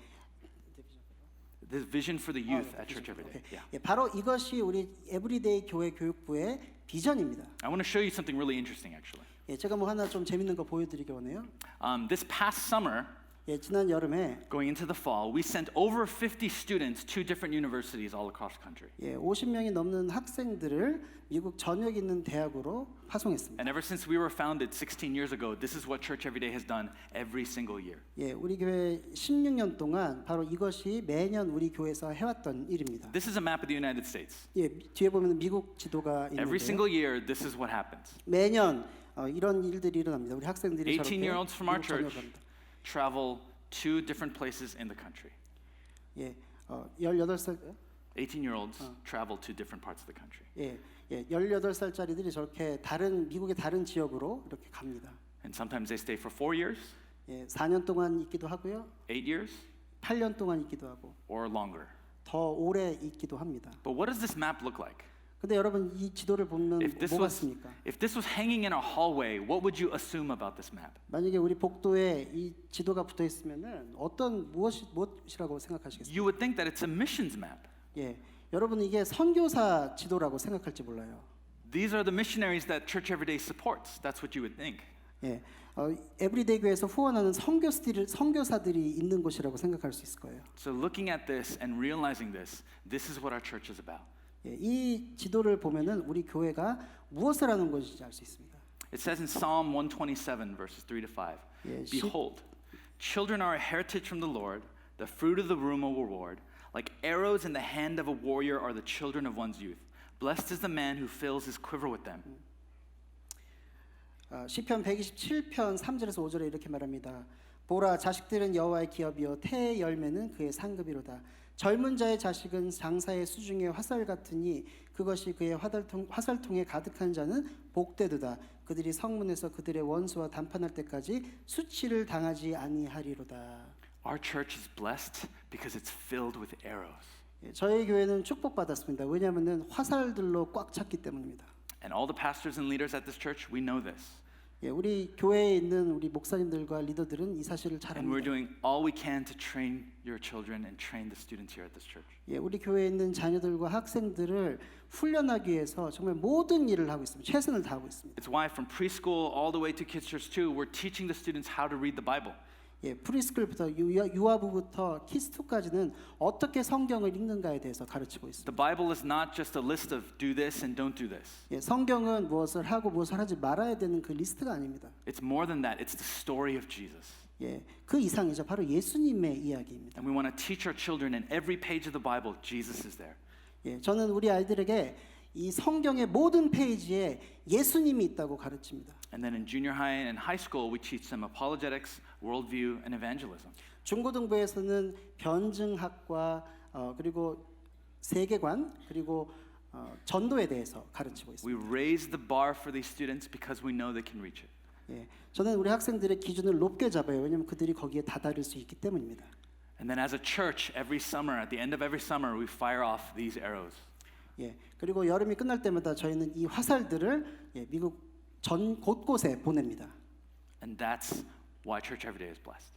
The vision for the youth at Church Every Day. 오케이. Yeah. 예, 바로 이것이 우리 에브리데이 교회 교육부의 비전입니다. I want to show you something really interesting, actually. 예, 제가 뭐 하나 좀 재밌는 거 보여드리기 원해요. This past summer, 예, 지난 여름에 going into the fall, we sent over 50 students to different universities all across the country. 예, 50명이 넘는 학생들을 미국 전역 있는 대학으로 파송했습니다. And ever since we were founded 16 years ago, this is what Church Every Day has done every single year. 예, 우리 교회 16년 동안 바로 이것이 매년 우리 교회에서 해왔던 일입니다. This is a map of the United States. 예, 뒤에 보면 미국 지도가 Every 있는데요. single year, this is what happens. 매년 이런 일들이 일어납니다. 우리 학생들이 저렇게 18-year-olds from our 미국 전역을 church 합니다. travel to different places in the country. 예, 18살 18-year-olds travel to different parts of the country. 예, 18살짜리들이 저렇게 다른 미국의 다른 지역으로 이렇게 갑니다. And sometimes they stay for 4 years, 예, 4년 동안 있기도 하고요. 8 years, 8년 동안 있기도 하고 or longer. 더 오래 있기도 합니다. But what does this map look like? 근데 여러분 이 지도를 보면 If this 뭐 was, 같습니까? if this was hanging in a hallway, what would you assume about this map? 만약에 우리 복도에 이 지도가 붙어 있으면은 무엇이라고 생각하시겠습니까? You would think that it's a missions map. 예, 여러분 이게 선교사 지도라고 생각할지 몰라요. These are the missionaries that Church Every Day supports. That's what you would think. 예, 에브리데이 교회에서 후원하는 선교사들이 있는 곳이라고 생각할 수 있을 거예요. So looking at this and realizing this, this is what our church is about. 예, 이 지도를 보면은 우리 교회가 무엇을 하는 것인지 알 수 있습니다. It says in Psalm 127 verses 3 to 5, Yeah, Behold, children are a heritage from the Lord, the fruit of the womb a reward. Like arrows in the hand of a warrior are the children of one's youth. Blessed is the man who fills his quiver with them. 시편 127편 3절에서 5절에 이렇게 말합니다. 보라, 자식들은 여호와의 기업이요 태의 열매는 그의 상급이로다. 젊은 자의 자식은 장사의 수중의 화살 같으니 그것이 그의 화살통에 가득한 자는 복되도다. 그들이 성문에서 그들의 원수와 담판할 때까지 수치를 당하지 아니하리로다. Our church is blessed because it's filled with arrows. 저희 교회는 축복받았습니다. 왜냐하면 화살들로 꽉 찼기 때문입니다. And all the pastors and leaders at this church, we know this. 예, 우리 교회에 있는 우리 목사님들과 리더들은 이 사실을 잘 And we're 압니다. doing all we can to train your children and train the students here at this church. 예, 우리 교회에 있는 자녀들과 학생들을 훈련하기 위해서 정말 모든 일을 하고 있습니다. 최선을 다하고 있습니다. It's why from preschool all the way to Kids Church 2, we're teaching the students how to read the Bible. 예, 프리스쿨부터 유아부부터 키스2까지는 어떻게 성경을 읽는가에 대해서 가르치고 있습니다. The Bible is not just a list of do this and don't do this. 예, 성경은 무엇을 하고 무엇을 하지 말아야 되는 그 리스트가 아닙니다. It's more than that. It's the story of Jesus. 예, 그 이상이죠. 바로 예수님의 이야기입니다. And we want to teach our children in every page of the Bible, Jesus is there. 예, 저는 우리 아이들에게 이 성경의 모든 페이지에 예수님이 있다고 가르칩니다. And then in junior high and high school, we teach them apologetics, worldview, and evangelism. 중고등부에서는 변증학과 그리고 세계관 그리고 전도에 대해서 가르치고 있습니다. We raise the bar for these students because we know they can reach it. 예, 저는 우리 학생들의 기준을 높게 잡아요. 왜냐하면 그들이 거기에 다다를 수 있기 때문입니다. And then as a church, every summer, at the end of every summer, we fire off these arrows. 예, 그리고 여름이 끝날 때마다 저희는 이 화살들을 미국 전 곳곳에 보냅니다. And that's why Church Everyday is blessed.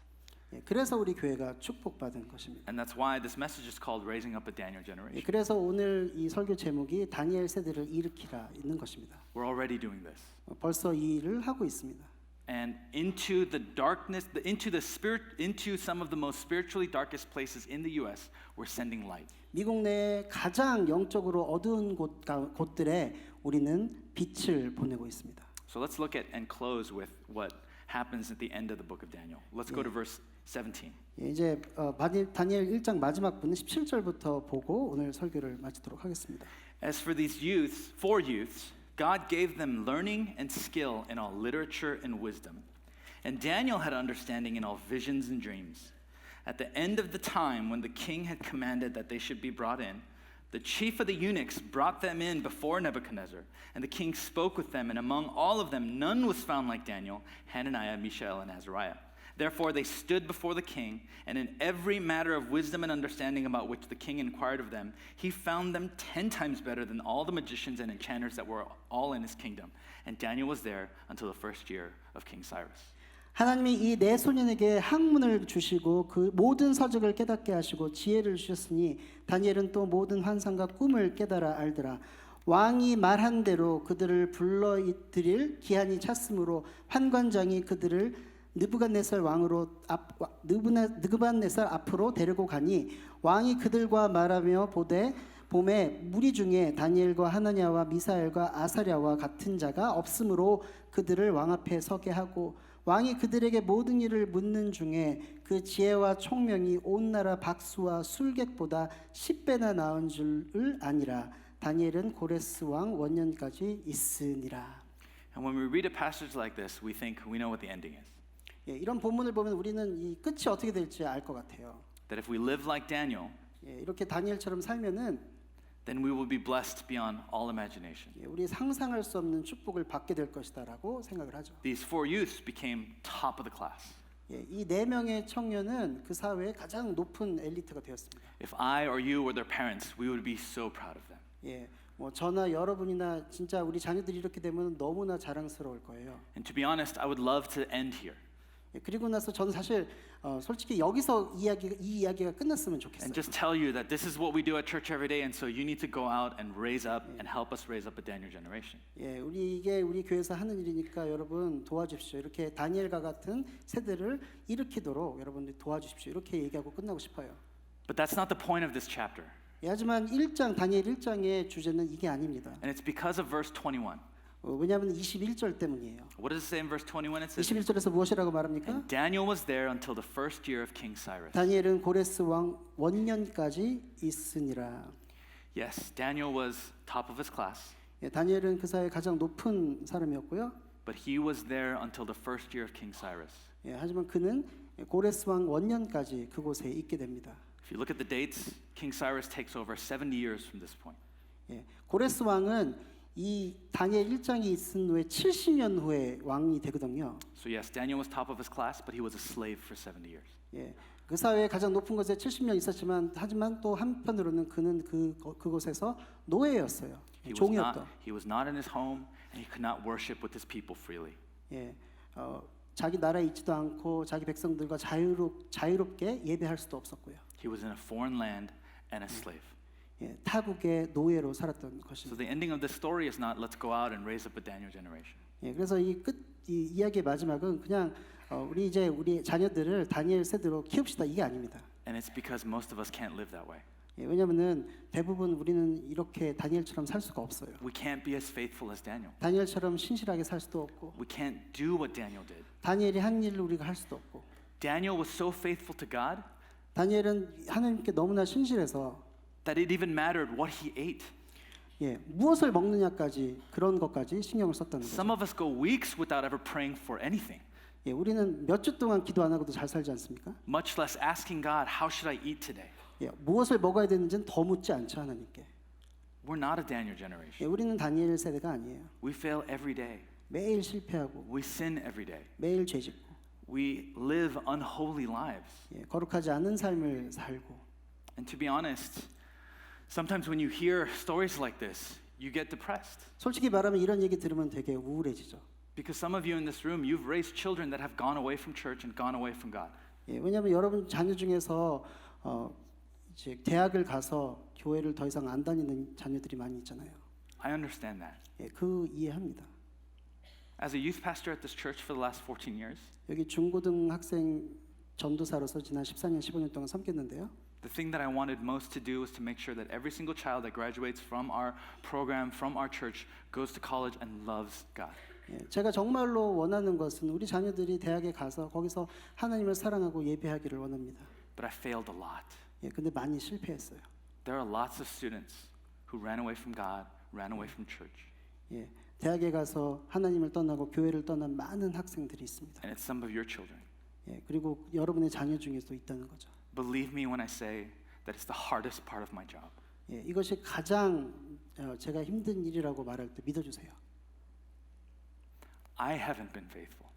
예, 그래서 우리 교회가 축복받은 것입니다. And that's why this message is called Raising Up a Daniel 예, Generation. 그래서 오늘 이 설교 제목이 다니엘 세대를 일으키라 있는 것입니다. We're already doing this. 벌써 이 일을 하고 있습니다. And into the darkness, into some of the most spiritually darkest places in the U.S., we're sending light. 미국 내 가장 영적으로 어두운 곳들에 우리는 빛을 보내고 있습니다. So let's look at and close with what happens at the end of the book of Daniel. Let's go to verse 17. 예, 이제 다니엘 1장 마지막 부분 17절부터 보고 오늘 설교를 마치도록 하겠습니다. As for these youths, God gave them learning and skill in all literature and wisdom. And Daniel had understanding in all visions and dreams. At the end of the time when the king had commanded that they should be brought in, the chief of the eunuchs brought them in before Nebuchadnezzar, and the king spoke with them, and among all of them none was found like Daniel, Hananiah, Mishael, and Azariah. Therefore they stood before the king, and in every matter of wisdom and understanding about which the king inquired of them, he found them 10 times better than all the magicians and enchanters that were all in his kingdom. And Daniel was there until the first year of King Cyrus. 하나님이 이 네 소년에게 학문을 주시고 그 모든 서적을 깨닫게 하시고 지혜를 주셨으니 다니엘은 또 모든 환상과 꿈을 깨달아 알더라. 왕이 말한 대로 그들을 불러들일 기한이 찼으므로 환관장이 그들을 느부갓네살 앞으로 데리고 가니 왕이 그들과 말하며 보되 봄에 무리 중에 다니엘과 하나냐와 미사엘과 아사랴와 같은 자가 없으므로 그들을 왕 앞에 서게 하고 왕이 그들에게 모든 일을 묻는 중에 그 지혜와 총명이 온 나라 박수와 술객보다 10배나 나은 줄을 아니라. 다니엘은 고레스 왕 원년까지 있으니라. And when we read a passage like this, we think we know what the ending is. 예, 이런 본문을 보면 우리는 이 끝이 어떻게 될지 알 것 같아요. That if we live like Daniel, 예, 이렇게 다니엘처럼 살면은 then we will be blessed beyond all imagination. 예, 우리 상상할 수 없는 축복을 받게 될 것이다라고 생각을 하죠. These four youths became top of the class. 예, 이 네 명의 청년은 그 사회의 가장 높은 엘리트가 되었습니다. If I or you were their parents, we would be so proud of them. 예, 뭐 저나 여러분이나 진짜 우리 자녀들이 이렇게 되면 너무나 자랑스러울 거예요. And to be honest, I would love to end here. 예, 그리고 나서 저는 사실 솔직히 여기서 이 이야기가 끝났으면 좋겠어요. And just tell you that this is what we do at church every day, and so you need to go out and raise up and help us raise up a Daniel generation. 예, 이게 우리 교회에서 하는 일이니까 여러분 도와주십시오. 이렇게 다니엘과 같은 세대를 일으키도록 여러분들이 도와주십시오. 이렇게 얘기하고 끝나고 싶어요. But that's not the point of this chapter. 예, 하지만 다니엘 1장의 주제는 이게 아닙니다. And it's because of verse 21. 왜냐하면 21절 때문이에요. What does it say in verse 21? It says, 21절에서 무엇이라고 말합니까? And Daniel was there until the first year of King Cyrus. 다니엘은 고레스 왕 원년까지 있으니라. Yes, Daniel was top of his class, 예, 다니엘은 그 사회의 가장 높은 사람이었고요. but he was there until the first year of King Cyrus. 예, 하지만 그는 고레스 왕 원년까지 그곳에 있게 됩니다. If you look at the dates, King Cyrus takes over 70 years from this point. 예, 고레스 왕은 이 다니엘 1장이 있은 후에 70년 후에 왕이 되거든요. So yes, Daniel was top of his class, but he was a slave for 70 years. 예, 그 사회의 가장 높은 곳에 70년 있었지만 하지만 또 한편으로는 그는 그곳에서 노예였어요. 종이었다. He was not in his home, and he could not worship with his people freely. 예, 자기 나라에 있지도 않고 자기 백성들과 자유롭게 예배할 수도 없었고요. He was in a foreign land and a slave. 예, 타국의 노예로 살았던 So 것입니다. the ending of this story is not let's go out and raise up a Daniel generation. 예, 그래서 이 이야기의 마지막은 그냥 우리 자녀들을 다니엘 세대로 키웁시다 이게 아닙니다. And it's because most of us can't live that way. 예, 왜냐하면은 대부분 우리는 이렇게 다니엘처럼 살 수가 없어요. We can't be as faithful as Daniel. 다니엘처럼 신실하게 살 수도 없고 We can't do what Daniel did. 다니엘이 한 일을 우리가 할 수도 없고 Daniel was so faithful to God 다니엘은 하나님께 너무나 신실해서 that it even mattered what he ate. 예, 무엇을 먹느냐까지 그런 것까지 신경을 썼다는 거죠. Some of us go weeks without ever praying for anything, 예, 우리는 몇 주 동안 기도 안 하고도 잘 살지 않습니까? much less asking God, how should I eat today? 예, 무엇을 먹어야 되는지는 더 묻지 않죠 하나님께. We're not a Daniel 예, generation. 우리는 다니엘 세대가 아니에요. We fail every day. 매일 실패하고 We sin every day. 매일 죄짓고 We live unholy lives. 예, 거룩하지 않은 삶을 살고. And to be honest, sometimes when you hear stories like this, you get depressed. 솔직히 말하면 이런 얘기 들으면 되게 우울해지죠. Because some of you in this room, you've raised children that have gone away from church and gone away from God. 예, 왜냐하면 여러분 자녀 중에서 이제 대학을 가서 교회를 더 이상 안 다니는 자녀들이 많이 있잖아요. I understand that. 예, 그 이해합니다. As a youth pastor at this church for the last 14 years, 여기 중고등학생 전도사로서 지난 14년, 15년 동안 섬겼는데요. the thing that I wanted most to do was to make sure that every single child that graduates from our program, from our church, goes to college and loves God. 예, 제가 정말로 원하는 것은 우리 자녀들이 대학에 가서 거기서 하나님을 사랑하고 예배하기를 원합니다. But I failed a lot. 예, 근데 많이 실패했어요. There are lots of students who ran away from God, ran away from church. 예, 대학에 가서 하나님을 떠나고 교회를 떠난 많은 학생들이 있습니다. And it's some of your children. 예, 그리고 여러분의 자녀 중에도 있다는 거죠. Believe me when I say that it's the hardest part of my job. 예, 이것이 가장 제가 힘든 일이라고 말할 때 믿어주세요. I haven't been faithful.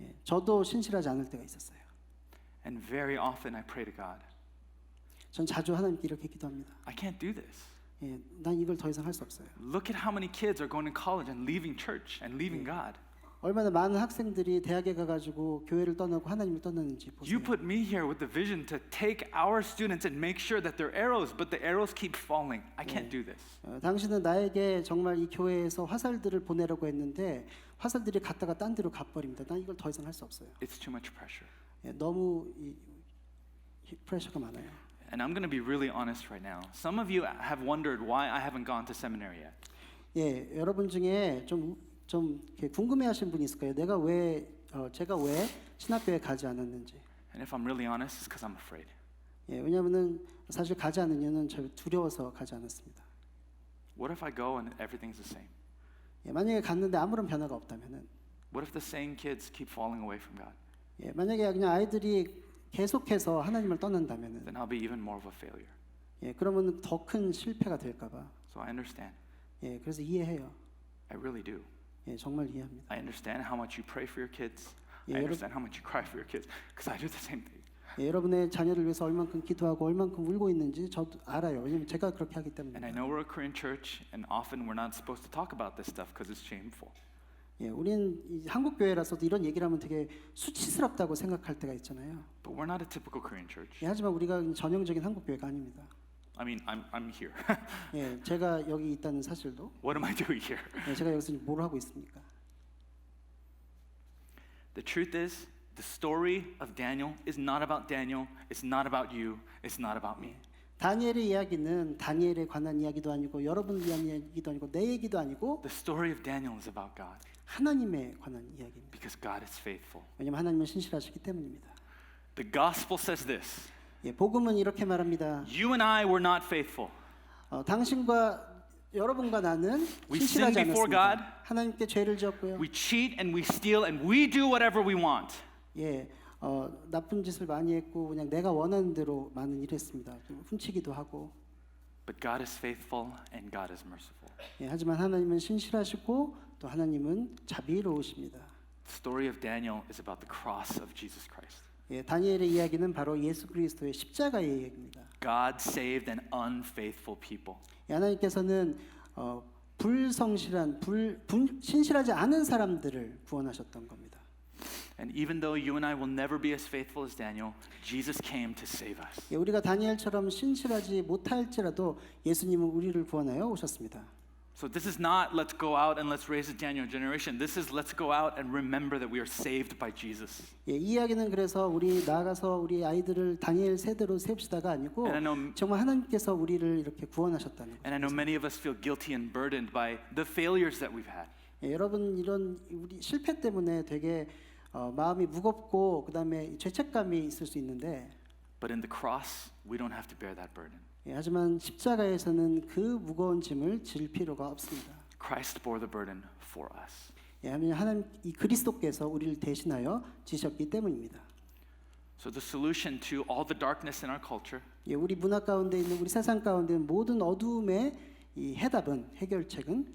예, 저도 신실하지 않을 때가 있었어요. And very often I pray to God, 전 자주 하나님께 이렇게 기도합니다. I can't do this. 예, 난 이걸 더 이상 할 수 없어요. Look at how many kids are going to college and leaving church and leaving God. 얼마나 많은 학생들이 대학에 가가지고 교회를 떠나고 하나님을 떠나는지 You 보세요. put me here with the vision to take our students and make sure that they're arrows, but the arrows keep falling. I can't do this. 당신은 나에게 정말 이 교회에서 화살들을 보내려고 했는데 화살들이 갔다가 딴 데로 가버립니다. 난 이걸 더 이상 할 수 없어요. It's too much pressure. 예, 너무 프레셔가 많아요. And I'm going to be really honest right now. Some of you have wondered why I haven't gone to seminary yet. 예, 여러분 중에 좀 이렇게 궁금해하신 분이 있을 거예요. 제가 왜 신학교에 가지 않았는지. And if I'm really honest, it's because I'm afraid. 예, 왜냐하면은 사실 가지 않은 이유는 저 두려워서 가지 않았습니다. What if I go and everything's the same? 예, 만약에 갔는데 아무런 변화가 없다면은, What if the same kids keep falling away from God? 예, 만약에 그냥 아이들이 계속해서 하나님을 떠난다면은, Then I'll be even more of a failure. 예, 그러면 더 큰 실패가 될까봐. So I understand. 예, 그래서 이해해요. I really do. 예, 정말 이해합니다. I understand how much you pray for your kids. Yeah, I understand how much you cry for your kids because I do the same thing. 예, 여러분의 자녀를 위해서 얼만큼 기도하고 얼만큼 울고 있는지 저도 알아요. 왜냐면 제가 그렇게 하기 And I 때문에. know we're a Korean church, and often we're not supposed to talk about this stuff because it's shameful. 예, 우리는 한국 교회라서도 이런 얘기를 하면 되게 수치스럽다고 생각할 때가 있잖아요. But we're not a typical Korean church. 예, 하지만 우리가 전형적인 한국 교회가 아닙니다. I mean, I'm here. 예, 제가 여기 있다는 사실도, What am I doing here? 예, 제가 여기서 뭘 하고 있습니까? The truth is, the story of Daniel is not about Daniel. It's not about you. It's not about me. 다니엘의 이야기는 다니엘에 관한 이야기도 아니고 여러분을 위한 이야기도 아니고 내 얘기도 아니고 The story of Daniel is about God 하나님에 관한 이야기입니다. because God is faithful. 왜냐하면 하나님은 신실하시기 때문입니다. The gospel says this. 예, 복음은 이렇게 말합니다. You and I were not faithful. 당신과 여러분과 나는 We 신실하지 sin before God. 않았습니다. 하나님께 죄를 지었고요. We cheat and we steal and we do whatever we want. 예, 나쁜 짓을 많이 했고 그냥 내가 원하는 대로 많은 일을 했습니다. 좀 훔치기도 하고. But God is faithful and God is merciful. 예, 하지만 하나님은 신실하시고 또 하나님은 자비로우십니다. The story of Daniel is about the cross of Jesus Christ. 예, 다니엘의 이야기는 바로 예수 그리스도의 십자가의 이야기입니다. God saved an unfaithful people. 예, 하나님께서는 불성실한, 신실하지 않은 사람들을 구원하셨던 겁니다. And even though you and I will never be as faithful as Daniel, Jesus came to save us. 예, 우리가 다니엘처럼 신실하지 못할지라도 예수님은 우리를 구원하여 오셨습니다. So this is not let's go out and let's raise a Daniel generation. This is let's go out and remember that we are saved by Jesus. 예, 이 이야기는 그래서 우리 나가서 우리 아이들을 다니엘 세대로 세웁시다가 아니고 And I know, 정말 하나님께서 우리를 이렇게 구원하셨다는 거죠. and I know many of us feel guilty and burdened by the failures that we've had. 예, 여러분 이런 우리 실패 때문에 되게 마음이 무겁고 그다음에 죄책감이 있을 수 있는데 But in the cross, we don't have to bear that burden. 예, 하지만 십자가에서는 그 무거운 짐을 질 필요가 없습니다. Christ bore the burden for us. 예, 하나님 이 그리스도께서 우리를 대신하여 지셨기 때문입니다. So the solution to all the darkness in our culture 예, 우리 문화 가운데 있는 우리 세상 가운데 있는 모든 어두움의 이 해결책은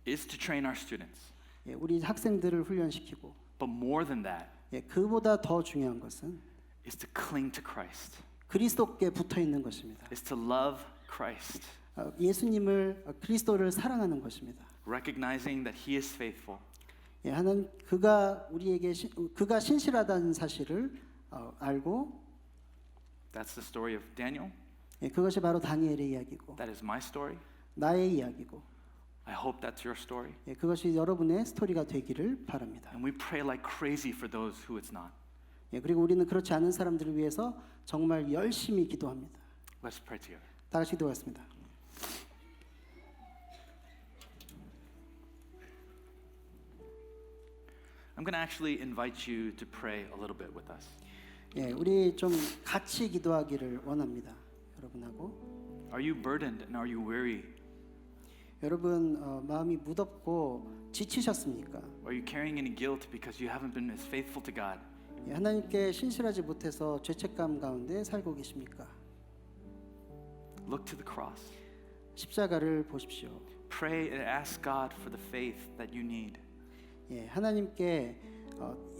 is to train our students. 예, 우리 학생들을 훈련시키고 But more than that 예, 그보다 더 중요한 것은 is to cling to Christ. 그리스도께 붙어 있는 것입니다. Is to love Christ. 예수님을 그리스도를 사랑하는 것입니다. Recognizing that He is faithful. 예, 하나님 그가 우리에게 그가 신실하다는 사실을 알고 That's the story of Daniel. 예, 그것이 바로 다니엘의 이야기고 That is my story. 나의 이야기고 I hope that's your story. 예, 그것이 여러분의 스토리가 되기를 바랍니다. And we pray like crazy for those who it's not. 예, 그리고 우리는 그렇지 않은 사람들을 위해서 정말 열심히 기도합니다. Let's pray together. 다 같이 기도하겠습니다. I'm going to actually invite you to pray a little bit with us. 예, 우리 좀 같이 기도하기를 원합니다. 여러분하고. Are you burdened and are you weary? 여러분 마음이 무덥고 지치셨습니까? Are you carrying any guilt because you haven't been as faithful to God? 예, 하나님께 신실하지 못해서 죄책감 가운데 살고 계십니까? Look to the cross. 십자가를 보십시오. Pray and ask God for the faith that you need. 예, 하나님께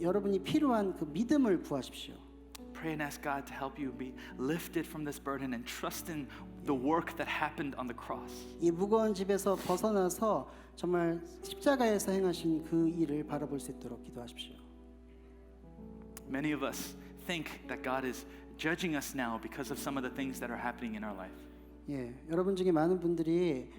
여러분이 필요한 그 믿음을 구하십시오. Pray and ask God to help you be lifted from this burden and trust in the work that happened on the cross. 이 무거운 집에서 벗어나서 정말 십자가에서 행하신 그 일을 바라볼 수 있도록 기도하십시오. Many of us think that God is judging us now because of some of the things that are happening in our life. 예, 여러분 중에 많은 분들이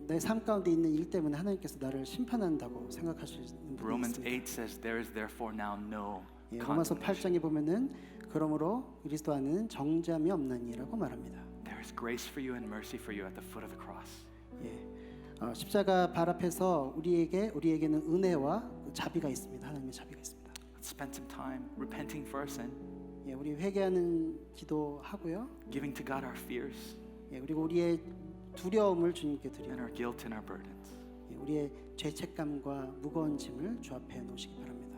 내 삶 가운데 있는 일 때문에 하나님께서 나를 심판한다고 생각하시는 분이 Romans 있습니다. 8 says there is therefore now no 예, 로마서 condemnation. 8장에 보면은 그러므로 그리스도 안에는 정죄함이 없나니라고 말합니다. There is grace for you and mercy for you at the foot of the cross. 예, 십자가 발 앞에서 우리에게는 은혜와 자비가 있습니다. 하나님의 자비가 있습니다. Let's spend some time repenting for our sin, 예, 우리 회개하는 기도하고요. giving to God our fears 예, 그리고 우리의 두려움을 주님께 and 드리고 our guilt and our burdens. 예, 우리의 죄책감과 무거운 짐을 주 앞에 놓으시기 바랍니다.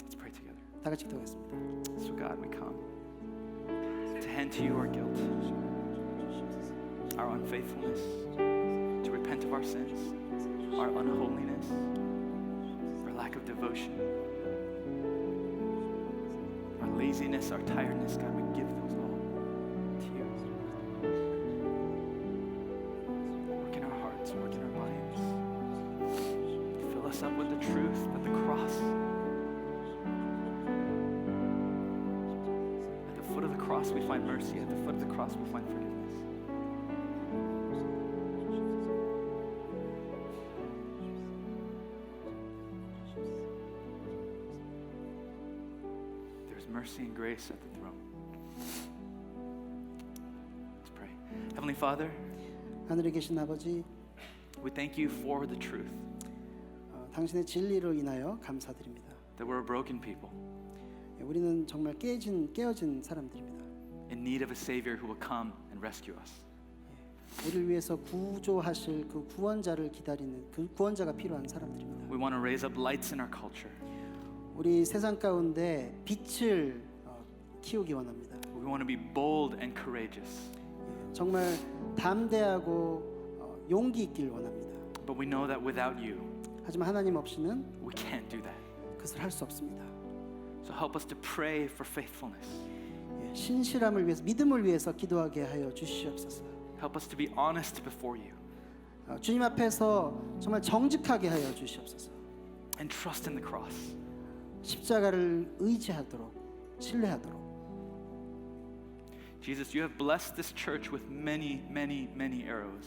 Let's pray together. 다 같이 기도하겠습니다. So God, we come to hand to you our guilt, our unfaithfulness, to repent of our sins, our unholiness, our lack of devotion, our laziness, our tiredness. God, we give those all to you. Work in our hearts, work in our minds. Fill us up with the truth that the cross, at the foot of the cross we find mercy, at the foot of the cross we find forgiveness. There's mercy and grace at the throne. Let's pray. Heavenly Father, 하늘에 계신 아버지, we thank you for the truth 당신의 진리로 인하여 감사드립니다. that we're a broken people 예, 우리는 정말 깨어진 사람들입니다. in need of a Savior who will come and rescue us. 우리를 위해서 구조하실 그 구원자를 기다리는 그 구원자가 필요한 사람들입니다. We want to raise up lights in our culture. 우리 세상 가운데 빛을 키우기 원합니다. We want to be bold and courageous. 예, 정말 담대하고 용기 있길 원합니다. But we know that without you, 하지만 하나님 없이는 we can't do that. 그것을 할 수 없습니다. So help us to pray for faithfulness. 예, 신실함을 위해서 믿음을 위해서 기도하게 하여 주시옵소서. Help us to be honest before you 주님 앞에서 정말 정직하게 하여 주시옵소서. and trust in the cross. 십자가를 의지하도록 신뢰하도록. Jesus, you have blessed this church with many, many, many arrows.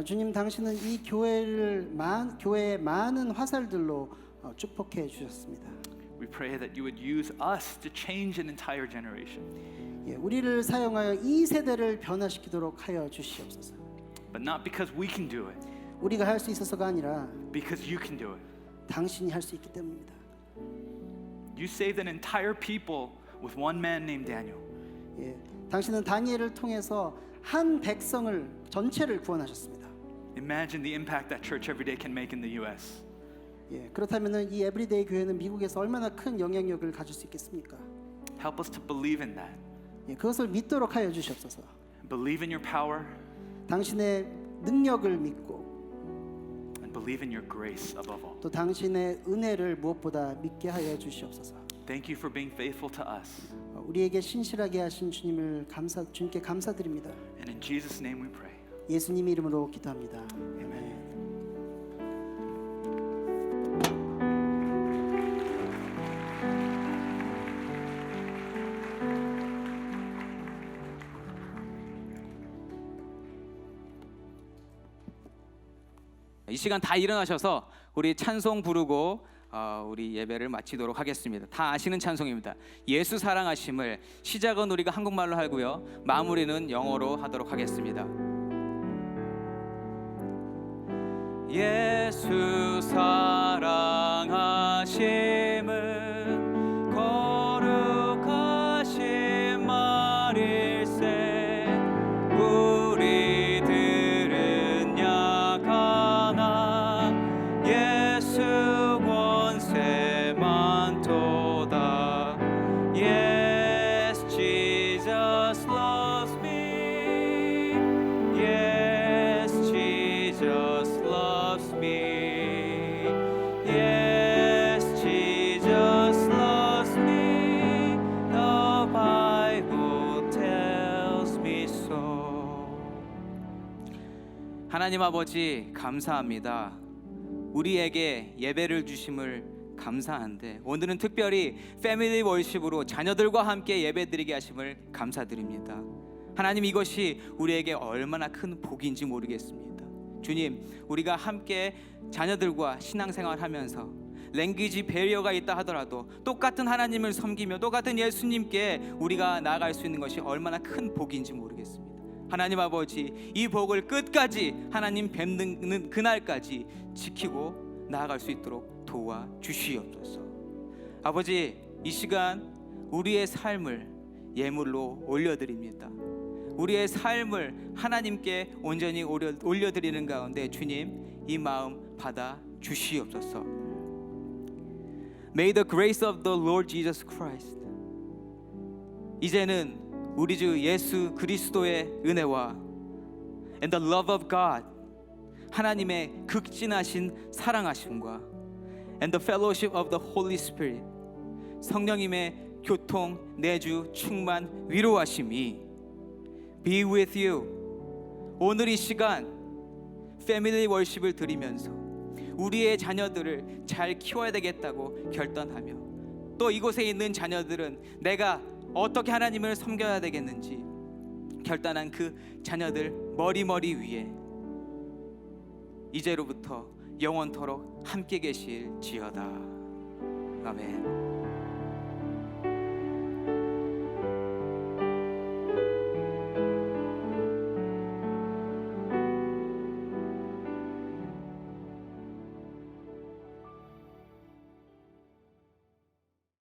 주님 당신은 이 교회의 많은 화살들로 축복해 주셨습니다. We pray that you would use us to change an entire generation. 예, 우리를 사용하여 이 세대를 변화시키도록 하여 주시옵소서. But not because we can do it, 우리가 할 수 있어서가 아니라 because you can do it. 당신이 할 수 있기 때문입니다. You saved an entire people with one man named Daniel. 예, 당신은 다니엘을 통해서 한 백성을 전체를 구원하셨습니다. Imagine the impact that Church Every Day can make in the U.S. 예, 그렇다면은 이 에브리데이 교회는 미국에서 얼마나 큰 영향력을 가질 수 있겠습니까? Help us to believe in that. 예, 그것을 믿도록 하여 주시옵소서. Believe in your power 당신의 능력을 믿고 and believe in your grace above all. 또 당신의 은혜를 무엇보다 믿게 하여 주시옵소서. Thank you for being faithful to us. 우리에게 신실하게 하신 주님께 감사드립니다. And in Jesus' name we pray. 예수님 이름으로 기도합니다. Amen. 아멘. 이 시간 다 일어나셔서 우리 찬송 부르고 우리 예배를 마치도록 하겠습니다. 다 아시는 찬송입니다. 예수 사랑하심을 시작은 우리가 한국말로 하고요, 마무리는 영어로 하도록 하겠습니다. 예수 사랑하심은 거룩하신 말일세. 우리들은 약하나 예수 권세 많도다. Yes, Jesus loves me. Yes, Jesus loves me. Yes, Jesus loves me. The Bible tells me so. 하나님 아버지, 감사합니다. 우리에게 예배를 주심을 감사한데, 오늘은 특별히 패밀리 월십으로 자녀들과 함께 예배드리게 하심을 감사드립니다. 하나님, 이것이 우리에게 얼마나 큰 복인지 모르겠습니다. 주님, 우리가 함께 자녀들과 신앙생활 하면서 랭귀지 베리어가 있다 하더라도 똑같은 하나님을 섬기며 똑같은 예수님께 우리가 나아갈 수 있는 것이 얼마나 큰 복인지 모르겠습니다. 하나님 아버지, 이 복을 끝까지 하나님 뵙는 그날까지 지키고 나아갈 수 있도록 도와주시옵소서. 아버지, 이 시간 우리의 삶을 예물로 올려드립니다. 우리의 삶을 하나님께 온전히 올려드리는 가운데 주님, 이 마음 받아 주시옵소서. May the grace of the Lord Jesus Christ, 이제는 우리 주 예수 그리스도의 은혜와 and the love of God, 하나님의 극진하신 사랑하심과 and the fellowship of the Holy Spirit, 성령님의 교통, 내주, 충만, 위로하심이 be with you. 오늘 이 시간 패밀리 월십을 드리면서 우리의 자녀들을 잘 키워야 되겠다고 결단하며, 또 이곳에 있는 자녀들은 내가 어떻게 하나님을 섬겨야 되겠는지 결단한 그 자녀들 머리 위에 이제로부터 영원토록 함께 계실지어다. 아멘.